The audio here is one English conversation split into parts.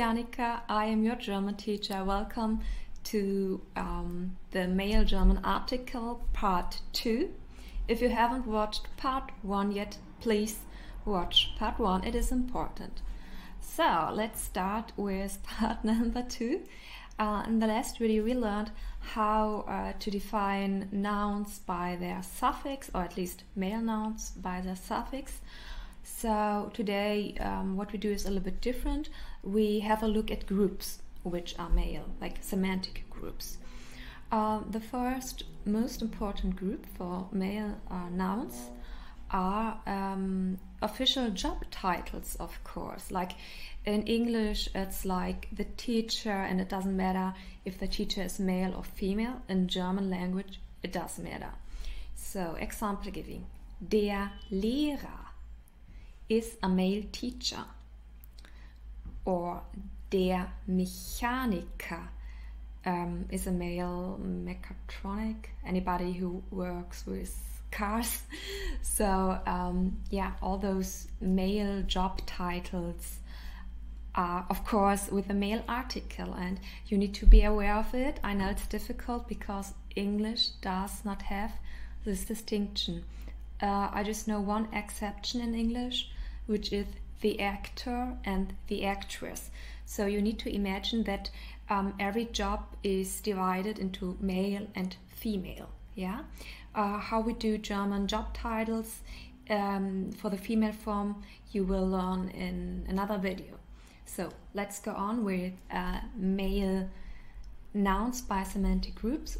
Janika, I am your German teacher. Welcome to the male German article part 2. If you haven't watched part 1 yet, please watch part 1, it is important. So let's start with part number 2. In the last video we learned how to define nouns by their suffix, or at least male nouns by their suffix. So today what we do is a little bit different. We have a look at groups which are male, like semantic groups. The first most important group for male nouns are official job titles, of course. Like in English it's like the teacher, and it doesn't matter if the teacher is male or female. In German language it does matter. So example giving: der Lehrer is a male teacher, or der Mechaniker is a male mechatronic, anybody who works with cars. So yeah, all those male job titles are of course with a male article, and you need to be aware of it. I know it's difficult because English does not have this distinction. I just know one exception in English, which is the actor and the actress. So you need to imagine that every job is divided into male and female. Yeah, how we do German job titles for the female form you will learn in another video. So let's go on with male nouns by semantic groups.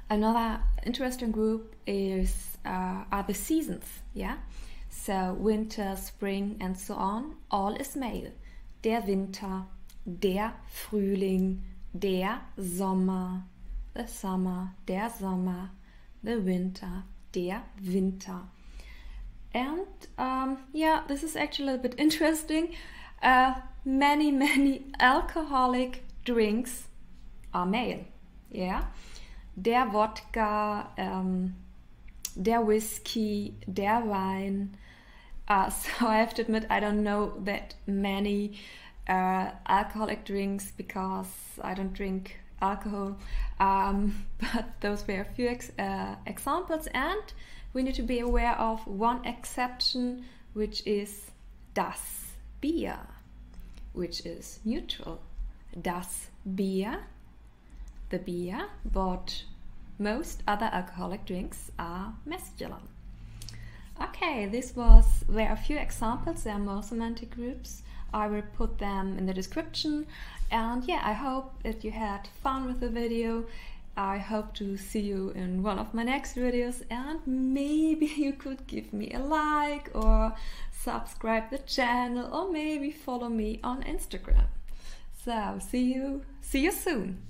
Another interesting group is are the seasons. Yeah, so winter, spring, and so on. All is male. Der Winter, der Frühling, der Sommer, the summer, der Sommer, the winter, der Winter. And yeah, this is actually a little bit interesting. Many alcoholic drinks are male. Yeah, der Wodka, der Whisky, der Wein. So I have to admit I don't know that many alcoholic drinks because I don't drink alcohol, but those were a few examples, and we need to be aware of one exception, which is das Bier, which is neutral. Das Bier, the beer, but most other alcoholic drinks are masculine. Okay, were a few examples. There are more semantic groups. I will put them in the description. And yeah, I hope that you had fun with the video. I hope to see you in one of my next videos, and maybe you could give me a like or subscribe the channel, or maybe follow me on Instagram. So see you soon.